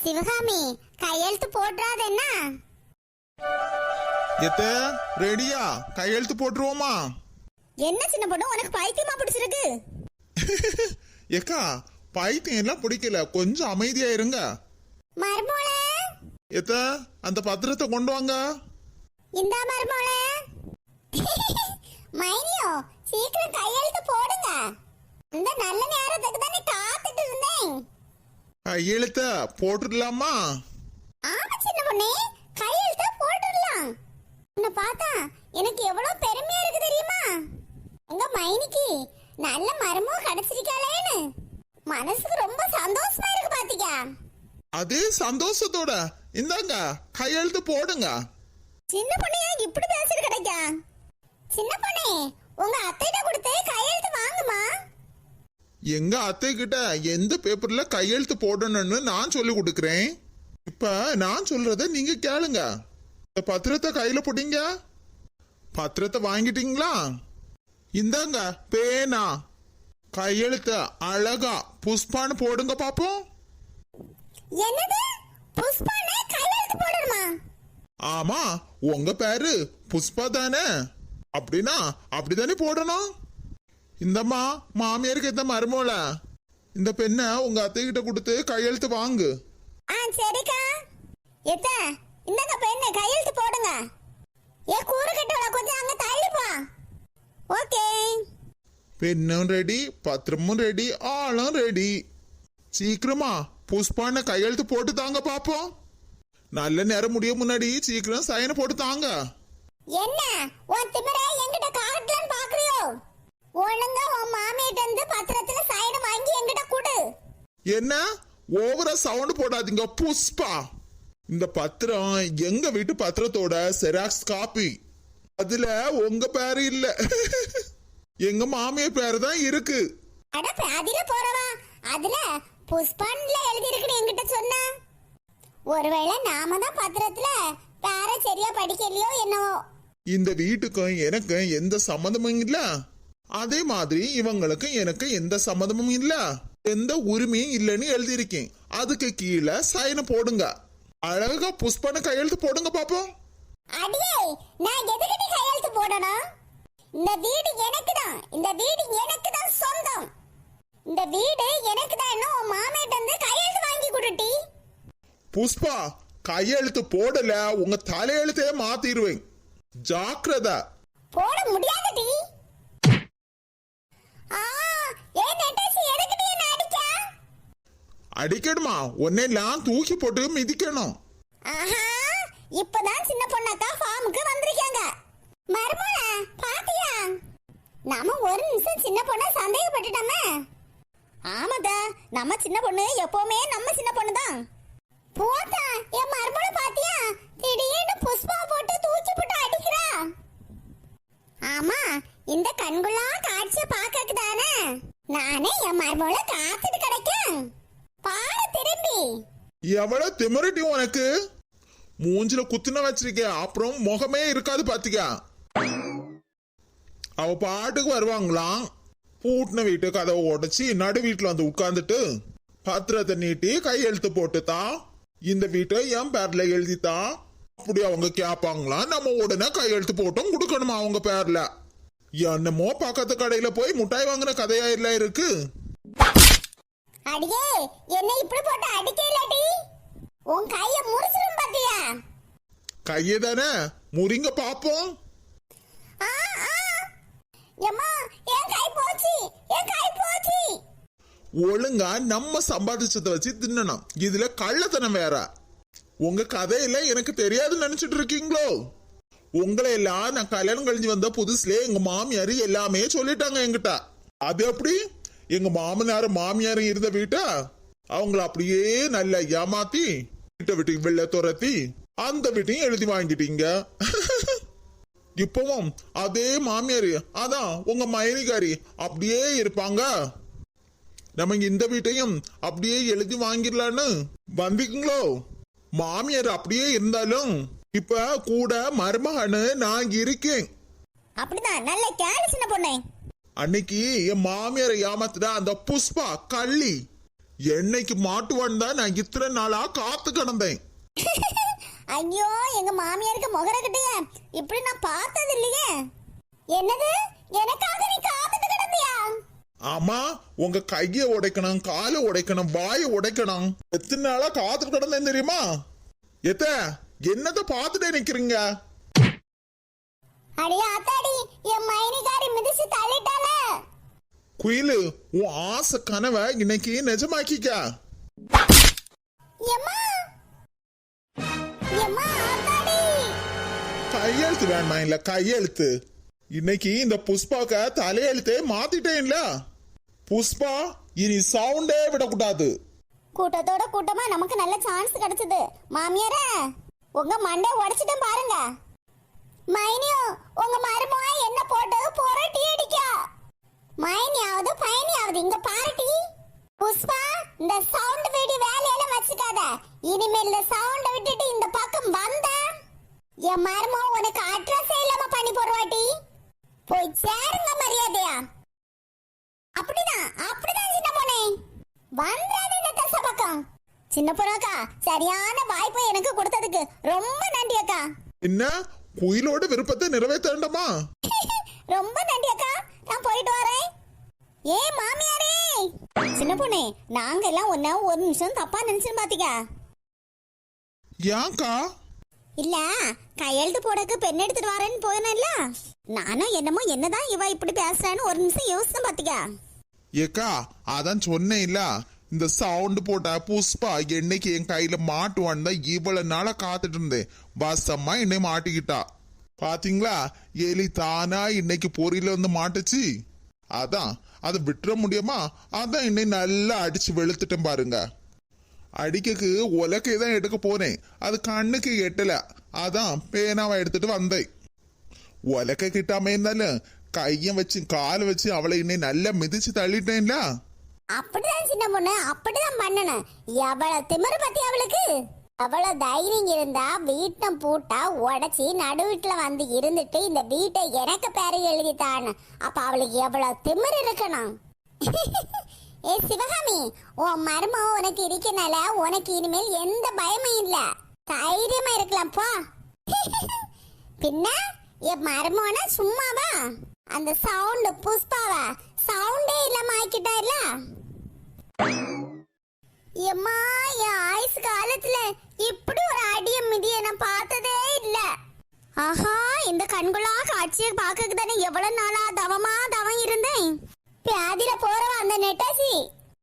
சிவகாமி கையெழுத்து போடுறாது என்ன? எத்த ரெடியா? கையெழுத்து போட்டுருவோமா? என்ன சின்ன பொண்ணு, உனக்கு பைத்தியமா பிடிச்சிருக்கு? ஏக்கா, பைத்தியம் எல்லாம் பிடிக்கல, கொஞ்சம் அமைதியா இருங்க. மர்மோளே, எத்த அந்த பத்திரத்தை கொண்டு வாங்க. இந்த மர்மோளே. மைனியோ, சீக்கிரம் கையெழுத்து போடுங்க. இந்த நல்ல நேரத்துக்கு தானே காத்துட்டு இருந்தேன். கையெழுத்த போட்டுடலாமா? ஆமா சின்ன பொண்ணே, கையெழுத்த போட்டுடலாம். உன்னை பார்த்தா எனக்கு எவ்வளவு பெருமையா இருக்கு தெரியுமா? உங்க மைனிக்கு நல்ல மருமோ கிடைச்சிருக்காளேன்னு மனசுக்கு ரொம்ப சந்தோஷமா இருக்கு பாத்தீங்க. அதே சந்தோஷத்தோட இந்தாங்க கையெழுத்து போடுங்க. சின்ன பொண்ணு ஏன் இப்படி பேசிட்டு கிடைக்கா? சின்ன பொண்ணே, உங்க அத்தைட்ட கொடுத்து கையெழுத்து வாங்குமா. எங்க அத்தை கிட்ட எந்த பேப்பர்ல கையெழுத்து போடணும்னு நான் சொல்லி கொடுக்கறேன். இப்ப நான் சொல்றத நீங்க கேளுங்க. இந்த பத்திரத்தை கையில போட்டீங்க. பத்திரத்தை வாங்கிட்டீங்களா? இந்தாங்க பேனா, கையெழுத்த அழகா புஷ்பான்னு போடுங்க பாப்போம். என்னது? புஷ்பானே கையெழுத்து போடணுமா? ஆமா, உங்க பேரு புஷ்பா தானே? அப்படின்னா அப்படிதானே போடணும். இந்தம்மா மாமியாருக்கு இந்த மருமோல இந்த பெண்ணை உங்க அத்தை கிட்ட கொடுத்து கையெழுத்து வாங்கு. சரிக்கா. எத்த இந்தங்க பெண்ணை கையெழுத்து போடுங்க. ஏ கூறு கட்டவள, கொஞ்சம் அங்க தள்ளி போ. ஓகே. பெண்ணும் ரெடி, பத்திரமும் ரெடி, ஆளும் ரெடி. சீக்கிரமா புஷ்பான கையெழுத்து போட்டு தாங்க பாப்போம். நல்ல நேரம் முடிய முன்னாடி சீக்கிரம் சைன் போட்டு தாங்க. என்ன உன் திமிரை என்கிட்ட காட்டலன்னு பாக்குறியோ? ஒழுங்கா உன் மாமியிட்ட இருந்து பத்திரத்துல சைன் வாங்கி என்கிட்ட கொடு. என்ன ஓவரா சவுண்ட் போடாதீங்க புஷ்பா. இந்த பத்திரம் எங்க வீட்டு பத்திரத்தோட செராக்ஸ் காப்பி. அதுல உங்க பேரு இல்ல, எங்க மாமியார் பேரு தான் இருக்கு. அட பாதியில போறவா, அதுல புஷ்பான்ல எழுதி இருக்குன்னு என்கிட்ட சொன்னா. ஒருவேளை நாம தான் பத்திரத்துல பேர சரியா படிக்கலையோ என்னவோ. இந்த வீட்டுக்கும் எனக்கு எந்த சம்மந்தமும் இல்ல, அதே மாதிரி இவங்களுக்கும் எனக்கு எந்த சம்மந்தமும் இல்ல, எந்த உரிமையும் இல்லைன்னு எழுதியிருக்கேன். அதுக்கு கீழே சைன் போடுங்க. அழகா புஷ்பான கையெழுத்து போடுங்க பாப்போம். அடியே, நான் எதுக்கிட்ட கையெழுத்து போடணும்? இந்த வீடு எனக்கு தான், இந்த வீடு எனக்கு தான் சொந்தம். இந்த வீடு எனக்கு தான். உன் மாமியிட்ட இருந்து கையெழுத்து வாங்கி கொடுட்டி. புஷ்பா, கையெழுத்து போடல உங்க தலையெழுத்தையே மாத்திடுவேன், ஜாக்கிரதா. போட முடியாதுடி. ஏன் நெட்டச்சி எதுக்கிட்ட என்ன அடிச்சா? அடிக்கணுமா? உன்னையெல்லாம் தூக்கி போட்டு மிதிக்கணும். ஆஹா, இப்பதான் சின்ன பொண்ணாக்கா ஃபார்முக்கு வந்திருக்காங்க. மருமகள பாத்தியா? நாம ஒரு நிமிஷம் சின்ன பொண்ண சந்தேகப்பட்டுட்டோமே. ஆமாதா, நம்ம சின்ன பொண்ணு எப்பவுமே நம்ம சின்ன பொண்ணு தான். போதா, என் மருமகள பாத்தியா? திடீர்னு புஷ்பா போட்டு தூக்கி போட்டு அடிக்கிறா. ஆமா, இந்த கண்குள்ளா காட்சிய பாக்கக்கு தானே நானே என் மருமகள காத்துட்டு கிடைக்கும். பாரு திரும்பி. எவ்வளவு திமிரட்டி உனக்கு! மூஞ்சில குத்துன வச்சிருக்க, அப்புறம் முகமே இருக்காது பாத்தியா. அவ பாட்டுக்கு வருவாங்களாம். பூட்டின வீட்டு கதவை உடைச்சி நடு வீட்டுல வந்து உட்கார்ந்துட்டு பத்திரத்தை நீட்டி கையெழுத்து போட்டுதான் இந்த வீட்டை என் பேர்ல எழுதித்தான். அப்படி அவங்க கேட்பாங்களாம். நம்ம உடனே கையெழுத்து போட்டும் கொடுக்கணுமா அவங்க பேர்ல. என்னமோ பக்கத்து கடையில போய் முட்டாய் வாங்கின கதையா இல்ல இருக்கு. அடியே, என்ன இப்படி போட்டு அடிக்கலடி? உன் கைய முறிச்சிரும் பாத்தியா? கையே தானே, முறிங்க பாப்போம். எம்மா, என் கை போச்சு, என் கை போச்சு. ஒழுங்கா நம்ம சம்பாதிச்சதை வச்சு தின்னணும். இதுல கள்ளத்தனம் வேற. உங்க கதையில எனக்கு தெரியாதுன்னு நினைச்சிட்டு இருக்கீங்களோ? உங்களை எல்லாம் நான் கல்யாணம் கழிஞ்சு வந்த புதுசுல எங்க மாமியாரு எல்லாமே சொல்லிட்டாங்க என்கிட்ட. அது எப்படி? எங்க மாமனாரும் மாமியாரும் இருந்த வீட்டா அவங்கள அப்படியே நல்லா ஏமாத்தி வீட்டை விட்டு வெள்ள துரத்தி அந்த வீட்டையும் எழுதி வாங்கிட்டீங்க. இப்பவும் அதே மாமியாரு, அதான் உங்க மைனிகாரி அப்படியே இருப்பாங்க. நம்ம இந்த வீட்டையும் அப்படியே எழுதி வாங்கிடலான்னு வந்தீங்களோ? மாமியார் அப்படியே இருந்தாலும் இப்ப கூட மருமகன்னு நான் இருக்கேன். அப்படிதான், நல்ல கேளு சின்ன பொண்ணே. அன்னைக்கு என் மாமியாரை ஏமாத்துட அந்த புஷ்பா கள்ளி என்னைக்கு மாட்டுவான்னு தான் நான் இத்தனை நாளா காத்து கிடந்தேன். ஐயோ, எங்க மாமியாருக்கு முகரக்கட்டைய இப்படி நான் பார்த்தது இல்லையே. என்னது, எனக்காக நீ காத்துட்டு கிடந்தியா? ஆமா, உங்க கைய உடைக்கணும், காலை உடைக்கணும், வாயை உடைக்கணும். எத்தனை நாளா காத்துட்டு கிடந்தேன் தெரியுமா? என்னத பாத்துட்டே நிக்கிறீங்க? அடியே ஆத்தாடி, என் மைனிகாரி மிதிச்சு தள்ளிட்டால. குயிலு, உன் ஆசை கனவை இன்னைக்கு நிஜமாக்கிக்க. எம்மா எம்மா ஆத்தாடி. கையெழுத்து வேணுமா? இல்ல கையெழுத்து. இன்னைக்கு இந்த புஷ்பாக்க தலையெழுத்தே மாத்திட்டேன்ல. புஷ்பா இனி சவுண்டே விடக்கூடாது. கூட்டத்தோட கூட்டமா நமக்கு நல்ல சான்ஸ் கிடைச்சது. மாமியாரே, உங்க மண்டை உடைச்சிட்டேன் பாருங்க. மைனியோ, உங்க மருமக என்ன போட்டு புரட்டி அடிக்க. மைனியாவது பயனியாவது இங்க பாருட்டி. புஷ்பா, இந்த சவுண்ட் வீடி வேலையெல்லாம் வச்சுக்காத. இனிமேல் இந்த சவுண்ட விட்டுட்டு இந்த பக்கம் வந்த என் மருமக உனக்கு அட்ரஸ் இல்லாம பண்ணி போடுவாட்டி. போய் சேருங்க மரியாதையா. அப்படிதான் சின்ன பொண்ணே. வந்தாது இந்த தச பக்கம். சின்ன பொண்ணாக்கா, சரியான வாய்ப்பை எனக்கு கொடுத்ததுக்கு ரொம்ப நன்றி அக்கா. என்ன, குயிலோட விருப்பத்தை நிறைவேற்றமா? ரொம்ப நன்றி அக்கா, நான் போயிட்டு வரேன். ஏ மாமியாரே. சின்ன பொண்ணே, நாங்க எல்லாம் ஒன்ன ஒரு நிமிஷம் தப்பா நினைச்சுன்னு பாத்தீங்க. ஏன்க்கா? இல்ல, கையெழுத்து போடக்கு பெண் எடுத்துட்டு வரேன்னு போயினேன்ல. நானும் என்னமோ என்னதான் இவ இப்படி பேசுறான்னு ஒரு நிமிஷம் யோசிச்சு பாத்தீங்க. ஏக்கா, அதான் சொன்னேன் இல்ல, இந்த சவுண்ட் போட்ட புஷ்பா என்னைக்கு என் கையில மாட்டுவான்னு தான் இவ்வளவு நாளா காத்துட்டு இருந்தேன். வசமா என்னை மாட்டிக்கிட்டா. பாத்தீங்களா, எலி தானா இன்னைக்கு பொறியில வந்து மாட்டுச்சு. அதான் அதை விட்டுற முடியுமா? அதான் என்னை நல்லா அடிச்சு வெளுத்துட்டேன் பாருங்க. அடிக்கக்கு உலக்கை தான் எடுக்க போனேன், அது கண்ணுக்கு எட்டல. அதான் பேனாவை எடுத்துட்டு வந்தேன். உலக்க கிட்டாம இருந்தாலும் கையம் வச்சு காலை வச்சு அவளை இன்னை நல்லா மிதிச்சு தள்ளிட்டேன்ல. அப்படிதான் சின்ன பொண்ணு, அப்படிதான் பண்ணணும். எவ்வளவு திமிரு பத்தி அவளுக்கு. அவ்வளவு தைரியம் இருந்தா வீட்டை பூட்டா உடைச்சி நடு வீட்டுல வந்து இருந்துட்டு இந்த வீட்டை எனக்கு பேரை எழுதித்தான்னு. அப்ப அவளுக்கு எவ்வளவு திமிரு இருக்கணும். ஏ சிவகாமி, உன் மருமக உனக்கு இருக்கனால உனக்கு இனிமேல் எந்த பயமும் இல்ல. தைரியமா இருக்கலாம் போ. பின்ன என் மருமகனா சும்மாவா? அந்த சவுண்ட் புஷ்பாவா சவுண்டே இல்லாம ஆக்கிட்டா இல்ல. எம்மா, என் ஆயுசு காலத்துல இப்படி ஒரு அடிய மிதிய நான் பார்த்ததே இல்ல. ஆஹா, இந்த கண்குளா காட்சியை பார்க்க தானே எவ்வளவு நாளா தவம் இருந்தேன். பியாதில போறவ அந்த நெட்டாசி,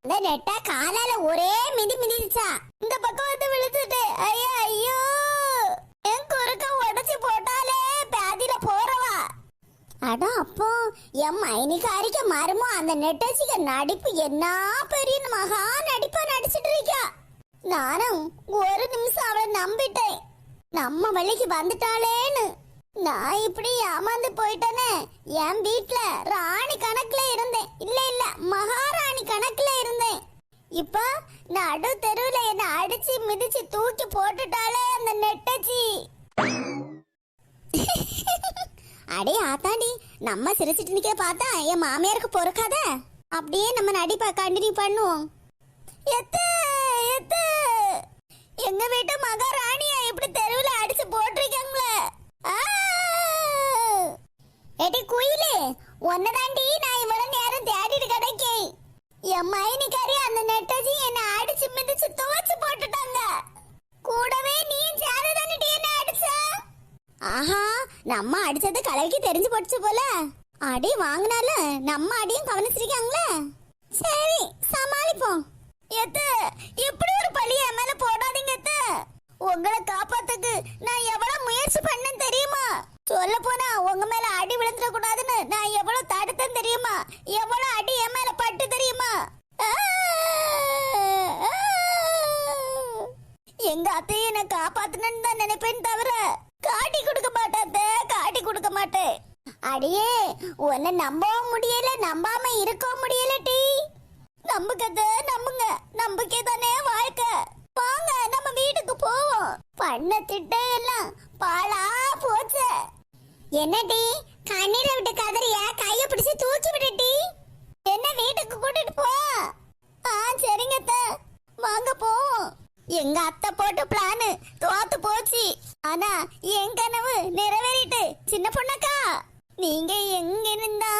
அந்த நெட்டா காலால ஒரே மிதிச்சா. இந்த பக்கம் வந்து விழுந்துட்டு ஐயோ ஐயோ, என் குறுக்க உடைச்சு போட்டாலே பியாதில போறவா. அட அப்போ என் மைனிகாரிக்க மருமோ அந்த நெட்டாசிக்க நடிப்பு என்ன பெரிய மகா நடிப்பா நடிச்சிட்டு இருக்கா. நானும் ஒரு நிமிஷம் அவளை நம்பிட்டேன், நம்ம வழிக்கு வந்துட்டாளேன்னு. நான் இப்படி ஏமாந்து போயிட்டேனே. என் வீட்டுல ராணி கணக்குல இருந்தேன், இல்ல மகாராணி கணக்குல இருந்தேன். இப்ப நடு தெருவுல என்ன அடிச்சு மிதிச்சு தூக்கி போட்டுட்டாளே அந்த நெட்டச்சி. அடே ஆத்தாண்டி, நம்ம சிரிச்சிட்டு நிக்க பார்த்தா என் மாமியாருக்கு பொறுக்காத. அப்படியே நம்ம நடிப்பா கண்டினியூ பண்ணுவோம். எங்க வீட்டு மகாராணியா இப்படி தெருவுல அடிச்சு போட்டிருக்காங்களே. ஏடி குயிலே, ஒன்னதாண்டி நான் இவ்வளவு நேரம் தேடிட்டு கிடைக்கேன். என் மைனிக்காரி அந்த நெட்டஜி என்ன அடிச்சு மிதிச்சு துவச்சு போட்டுட்டாங்க. கூடவே நீயும் சேரதானே என்ன அடிச்ச. ஆஹா, நம்ம அடிச்சது கலைக்கு தெரிஞ்சு போச்சு போல. அடி வாங்கினால நம்ம அடியும் கவனிச்சிருக்காங்களே. சரி, சமாளிப்போம். இப்படி ஒரு பழிய என் மேல போடாதீங்க. உங்களை காப்பாத்துக்கு நான் எவ்வளவு முயற்சி பண்ணேன் தெரியுமா? சொல்ல போனா உங்க மேல அடி விழுந்துட கூடாதுன்னு நான் எவ்வளவு தடுத்தேன் தெரியுமா? எவ்வளவு அடி என் மேல பட்டு தெரியுமா? எங்க அத்தையை நான் காப்பாத்தணும்னு தான் நினைப்பேன் தவிர காட்டி கொடுக்க மாட்டேன். அடியே, உன்னை நம்பவும் முடியல, நம்பாம இருக்கவும் முடியல. டி நம்புங்க, நம்பிக்கை தானே வாழ்க்கை. வாங்க நம்ம வீட்டுக்கு போவோம். பண்ண திட்டம் எல்லாம் பாழா போச்சு. என்னடி கண்ணீரை விட்டு கதறிய கைய பிடிச்சு தூக்கி விட்டுட்டி. என்ன வீட்டுக்கு கூட்டிட்டு போ. சரிங்க அத்தை, வாங்க போவோம். எங்க அத்தை போட்டு பிளானு தோத்து போச்சு. ஆனா என் கனவு நிறைவேறிட்டு. சின்ன பொண்ணக்கா, நீங்க எங்க இருந்தா